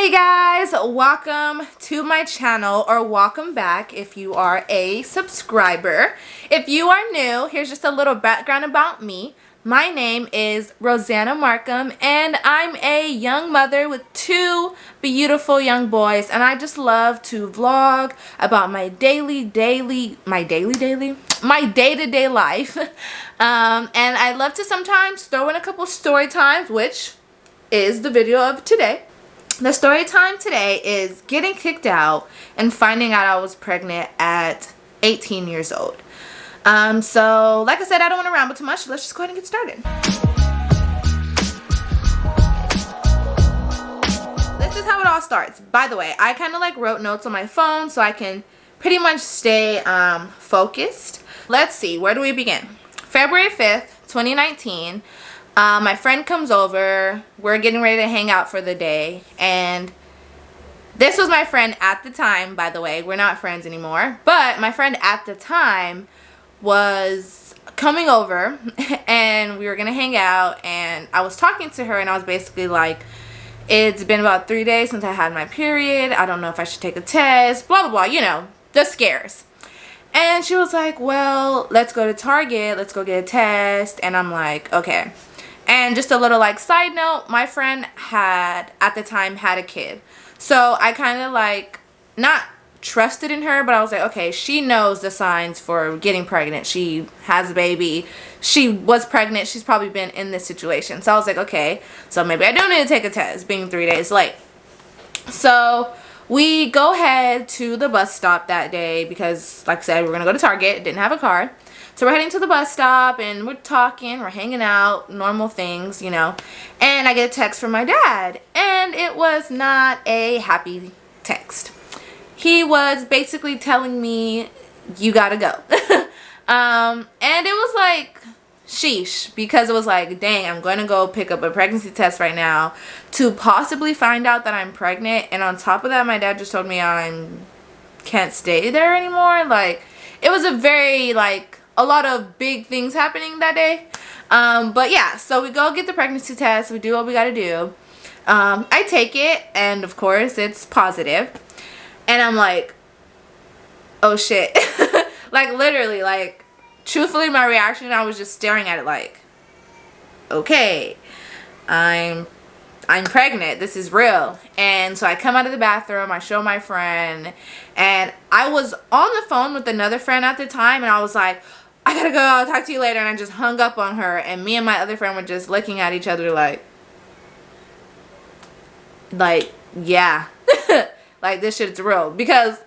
Hey guys, welcome to my channel, or welcome back if you are a subscriber. If you are new, here's just a little background about me. My name is Rosanna Markham, and I'm a young mother with two beautiful young boys, and I just love to vlog about my day-to-day life. And I love to sometimes throw in a couple story times, which is the video of today. The story time today is getting kicked out and finding out I was pregnant at 18 years old. So like I said, I don't want to ramble too much. Let's just go ahead and get started. This is how it all starts. By the way, I kind of like wrote notes on my phone so I can pretty much stay focused. Let's see, where do we begin? February 5th, 2019. My friend comes over. We're getting ready to hang out for the day, and this was my friend at the time, by the way. We're not friends anymore, but my friend at the time was coming over and we were gonna hang out, and I was talking to her and I was basically like, it's been about 3 days since I had my period. I don't know if I should take a test, blah blah blah, you know, the scares. And she was like, well, let's go to Target, let's go get a test. And I'm like, okay. And just a little like side note, my friend had at the time had a kid, so I kind of like not trusted in her, but I was like, okay, she knows the signs for getting pregnant. She has a baby, she was pregnant, she's probably been in this situation. So I was like, okay, so maybe I do need to take a test being 3 days late. So we go ahead to the bus stop that day because, like I said, we're gonna go to Target. Didn't have a car. So we're heading to the bus stop and we're talking, we're hanging out, normal things, you know. And I get a text from my dad, and it was not a happy text. He was basically telling me, you gotta go. And it was like, sheesh, because it was like, dang, I'm going to go pick up a pregnancy test right now to possibly find out that I'm pregnant. And on top of that, my dad just told me I can't stay there anymore. Like, it was a very, like, a lot of big things happening that day. But yeah, so we go get the pregnancy test. We do what we got to do. I take it, and of course it's positive. And I'm like, oh shit. Like, literally, like, truthfully, my reaction, I was just staring at it like, okay, I'm pregnant. This is real. And so I come out of the bathroom, I show my friend, and I was on the phone with another friend at the time, and I was like, I gotta go, I'll talk to you later. And I just hung up on her, and me and my other friend were just looking at each other like yeah. Like, this shit's real. Because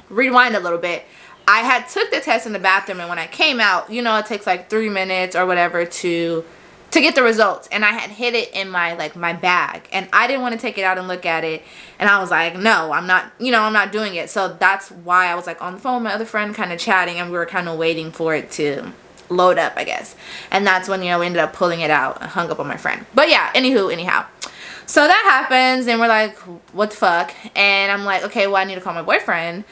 rewind a little bit, I had took the test in the bathroom, and when I came out, you know, it takes like 3 minutes or whatever to get the results, and I had hid it in my my bag, and I didn't want to take it out and look at it, and I was like, no, I'm not, you know, I'm not doing it. So that's why I was like on the phone with my other friend, kind of chatting, and we were kind of waiting for it to load up, I guess. And that's when, you know, we ended up pulling it out and hung up on my friend. But yeah, anyhow, so that happens, and we're like, what the fuck? And I'm like, okay, well, I need to call my boyfriend.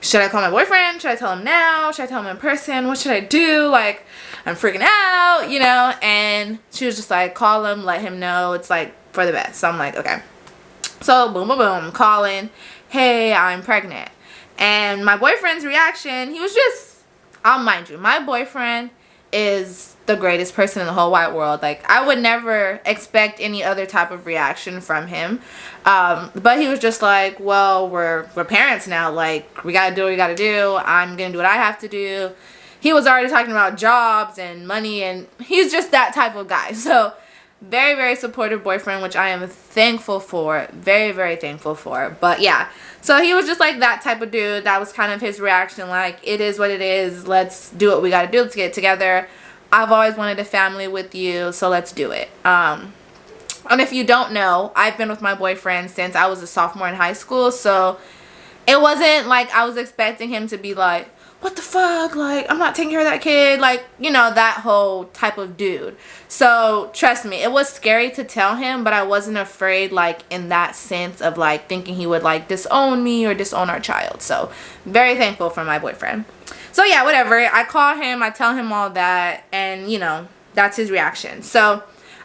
Should I call my boyfriend? Should I tell him now? Should I tell him in person? What should I do? Like, I'm freaking out, you know. And she was just like, call him, let him know. It's like for the best. So I'm like, okay. So boom, boom, boom, calling. Hey, I'm pregnant. And my boyfriend's reaction, he was just, I'll mind you, my boyfriend is the greatest person in the whole wide world. Like, I would never expect any other type of reaction from him. But he was just like, well, we're parents now. Like, we gotta do what we gotta do. I'm gonna do what I have to do. He was already talking about jobs and money, and he's just that type of guy. So very, very supportive boyfriend, which I am thankful for. Very, very thankful for. But yeah, so he was just like that type of dude. That was kind of his reaction. Like, it is what it is. Let's do what we gotta do. Let's get it together. I've always wanted a family with you, so let's do it. And if you don't know, I've been with my boyfriend since I was a sophomore in high school, so it wasn't like I was expecting him to be like, what the fuck, like, I'm not taking care of that kid, like, you know, that whole type of dude. So trust me, it was scary to tell him, but I wasn't afraid, like, in that sense of like thinking he would like disown me or disown our child. So very thankful for my boyfriend. So yeah, whatever, I call him, I tell him all that, and you know, that's his reaction. So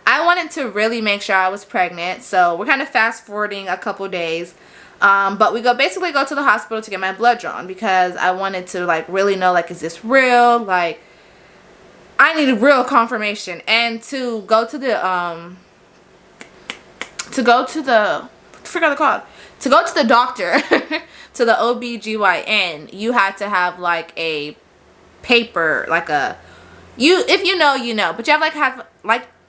I wanted to really make sure I was pregnant, so we're kind of fast forwarding a couple days. But we basically go to the hospital to get my blood drawn because I wanted to like really know, like, is this real? Like, I needed real confirmation. And to go to the I forgot the call. To go to the doctor, to the OBGYN, you had to have like a paper, like if you know, you know, but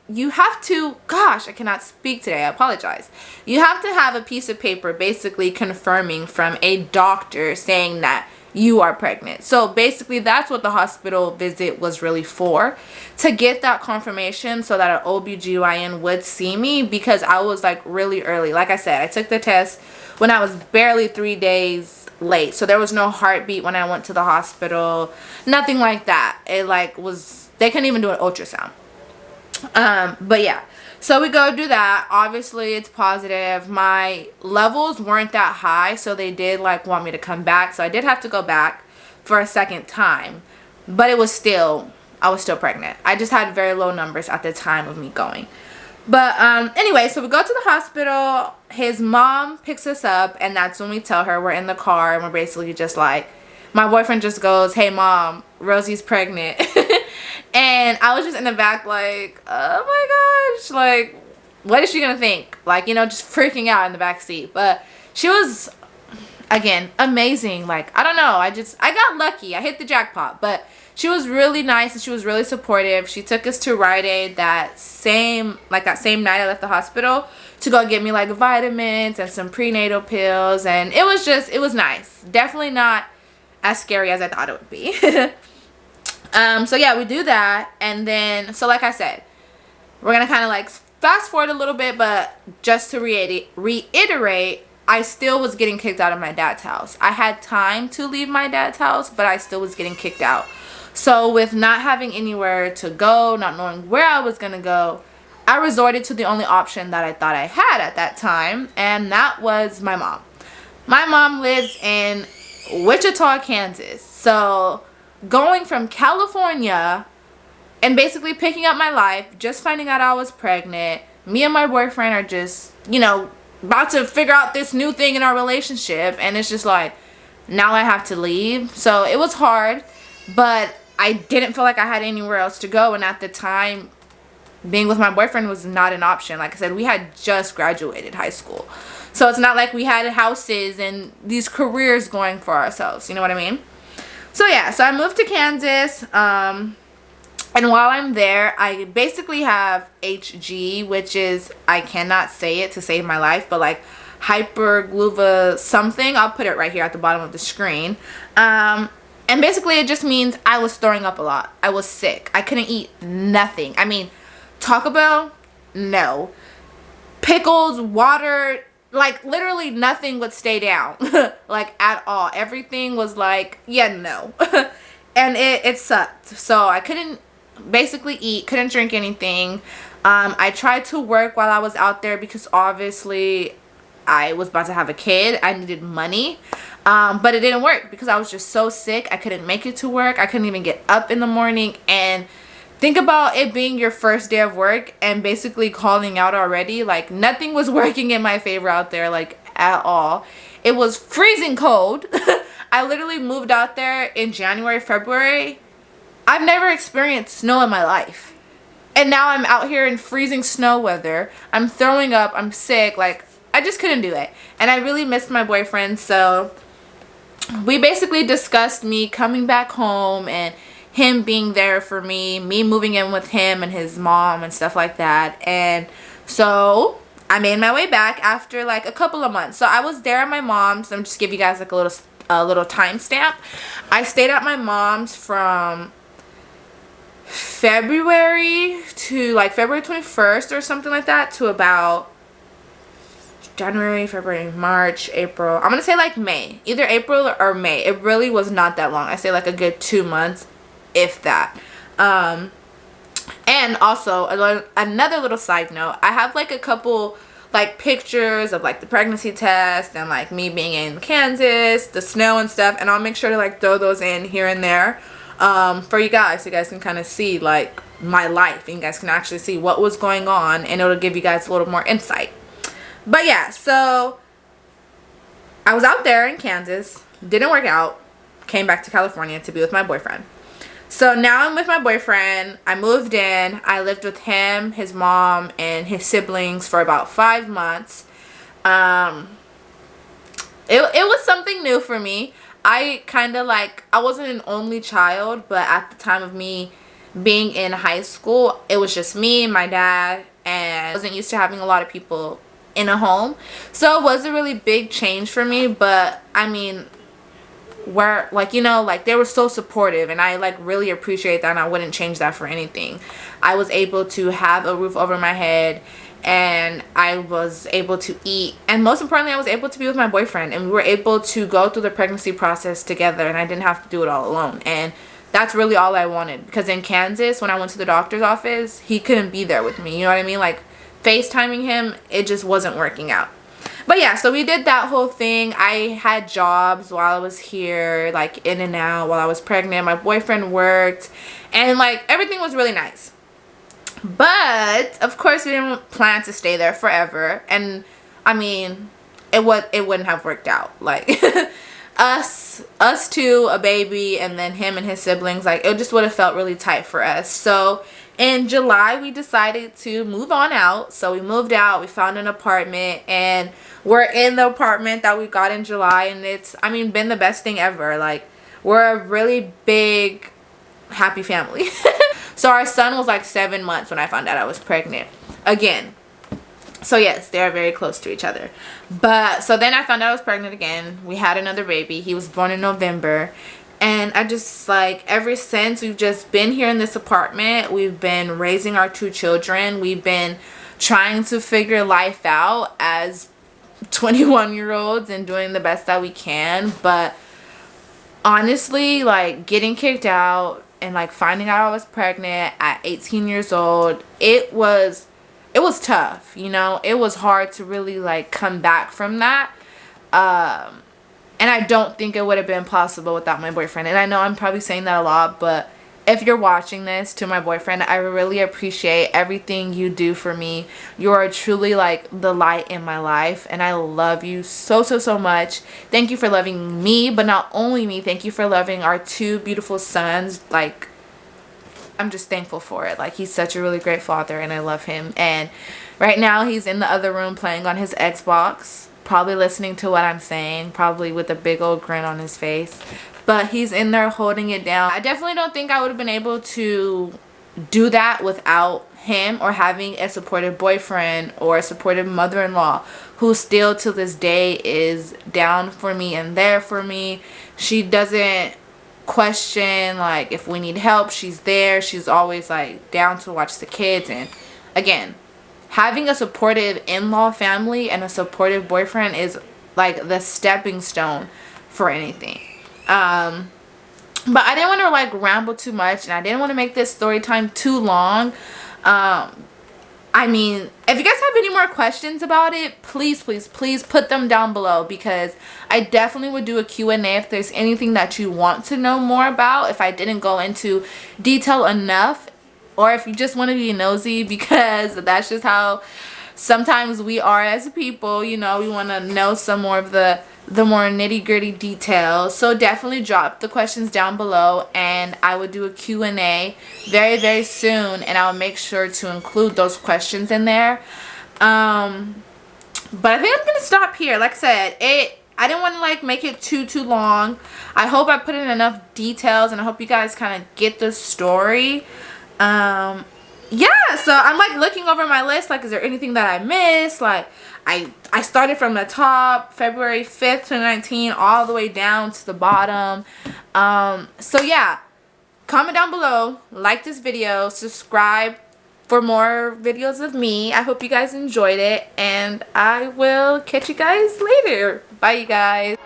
you have to, gosh, I cannot speak today, I apologize. You have to have a piece of paper basically confirming from a doctor saying that you are pregnant. So basically that's what the hospital visit was really for, to get that confirmation so that an OBGYN would see me, because I was like really early. Like I said, I took the test when I was barely 3 days late, so there was no heartbeat when I went to the hospital, nothing like that. It like they couldn't even do an ultrasound. But yeah, so we go do that. Obviously it's positive. My levels weren't that high, so they did like want me to come back, so I did have to go back for a second time, but I was still pregnant. I just had very low numbers at the time of me going. But anyway, so we go to the hospital. His mom picks us up, and that's when we tell her we're in the car, and we're basically just like, my boyfriend just goes, "Hey mom, Rosie's pregnant." And I was just in the back like, oh my gosh, like, what is she gonna think? Like, you know, just freaking out in the back seat. But she was, again, amazing. Like, I don't know, I got lucky. I hit the jackpot. But she was really nice and she was really supportive. She took us to Rite Aid that same night I left the hospital to go get me like vitamins and some prenatal pills. And it was nice. Definitely not as scary as I thought it would be. So yeah, we do that, and then, so like I said, we're gonna kind of like fast forward a little bit, but just to reiterate, I still was getting kicked out of my dad's house. I had time to leave my dad's house, but I still was getting kicked out. So with not having anywhere to go, not knowing where I was gonna go, I resorted to the only option that I thought I had at that time, and that was my mom. My mom lives in Wichita, Kansas. So going from California and basically picking up my life, just finding out I was pregnant, me and my boyfriend are just, you know, about to figure out this new thing in our relationship, and it's just like, now I have to leave. So it was hard, but I didn't feel like I had anywhere else to go, and at the time, being with my boyfriend was not an option. Like I said, we had just graduated high school, so it's not like we had houses and these careers going for ourselves, you know what I mean? So yeah, so I moved to Kansas, and while I'm there, I basically have HG, which is, I cannot say it to save my life, but like hypergluva something. I'll put it right here at the bottom of the screen. And basically it just means I was throwing up a lot. I was sick. I couldn't eat nothing. I mean, Taco Bell, no. Pickles, water, like literally nothing would stay down. Like at all. Everything was like, yeah, no. And it sucked. So I couldn't basically eat, couldn't drink anything. I tried to work while I was out there because obviously I was about to have a kid. I needed money. But it didn't work because I was just so sick. I couldn't make it to work. I couldn't even get up in the morning. And think about it being your first day of work and basically calling out already. Like, nothing was working in my favor out there, like, at all. It was freezing cold. I literally moved out there in January, February. I've never experienced snow in my life. And now I'm out here in freezing snow weather. I'm throwing up. I'm sick. Like, I just couldn't do it. And I really missed my boyfriend. So we basically discussed me coming back home and him being there for me moving in with him and his mom and stuff like that. And so I made my way back after like a couple of months. So I was there at my mom's. Let me just give you guys like a little timestamp. I stayed at my mom's from February to like February 21st or something like that to about January, February, March, April. I'm gonna say like May, either April or May. It really was not that long. I say like a good 2 months, if that. And also another little side note, I have like a couple like pictures of like the pregnancy test and like me being in Kansas, the snow and stuff, and I'll make sure to like throw those in here and there for you guys so you guys can kind of see like my life, and you guys can actually see what was going on, and it'll give you guys a little more insight. But yeah, so I was out there in Kansas, didn't work out, came back to California to be with my boyfriend. So now I'm with my boyfriend. I moved in. I lived with him, his mom, and his siblings for about 5 months. It was something new for me. I kind of like, I wasn't an only child, but at the time of me being in high school, it was just me and my dad, and I wasn't used to having a lot of people in a home. So it was a really big change for me, but I mean, where, like, you know, like, they were so supportive, and I like really appreciate that, and I wouldn't change that for anything. I was able to have a roof over my head, and I was able to eat, and most importantly, I was able to be with my boyfriend, and we were able to go through the pregnancy process together, and I didn't have to do it all alone. And that's really all I wanted, because in Kansas, when I went to the doctor's office, he couldn't be there with me, you know what I mean? Like, FaceTiming him, it just wasn't working out. But yeah, so we did that whole thing. I had jobs while I was here, like in and out while I was pregnant. My boyfriend worked, and like everything was really nice. But of course, we didn't plan to stay there forever, and I mean, it wouldn't have worked out. Like us two, a baby, and then him and his siblings, like it just would have felt really tight for us. So in July, we decided to move on out. So we moved out, we found an apartment, and we're in the apartment that we got in July, and it's, I mean, been the best thing ever. Like, we're a really big, happy family. So our son was like 7 months when I found out I was pregnant again. So yes, they are very close to each other. But so then I found out I was pregnant again. We had another baby. He was born in November. And I just, like, ever since, we've just been here in this apartment. We've been raising our 2 children. We've been trying to figure life out as 21-year-olds and doing the best that we can. But honestly, like, getting kicked out and like finding out I was pregnant at 18 years old, it was tough, you know. It was hard to really like come back from that. And I don't think it would have been possible without my boyfriend. And I know I'm probably saying that a lot, but if you're watching this, to my boyfriend, I really appreciate everything you do for me. You are truly like the light in my life, and I love you so, so, so much. Thank you for loving me, but not only me, thank you for loving our 2 beautiful sons. Like, I'm just thankful for it. Like, he's such a really great father, and I love him. And right now he's in the other room playing on his Xbox, probably listening to what I'm saying, probably with a big old grin on his face. But he's in there holding it down. I definitely don't think I would have been able to do that without him, or having a supportive boyfriend or a supportive mother-in-law who still to this day is down for me and there for me. She doesn't question like if we need help. She's there. She's always like down to watch the kids. And again, having a supportive in-law family and a supportive boyfriend is like the stepping stone for anything. But I didn't want to like ramble too much, and I didn't want to make this story time too long. I mean, if you guys have any more questions about it, please, please, please put them down below, because I definitely would do a Q&A if there's anything that you want to know more about, if I didn't go into detail enough, or if you just want to be nosy, because that's just how sometimes we are as people, you know. We want to know some more of the more nitty-gritty details. So definitely drop the questions down below, and I will do a Q&A very, very soon, and I'll make sure to include those questions in there. But I think I'm gonna stop here. Like I said, I didn't want to like make it too long. I hope I put in enough details, and I hope you guys kind of get the story. Yeah, so I'm like looking over my list, like, is there anything that I missed? Like, I started from the top, February 5th, 2019, all the way down to the bottom. So yeah, comment down below, like this video, subscribe for more videos of me. I hope you guys enjoyed it, and I will catch you guys later. Bye, you guys.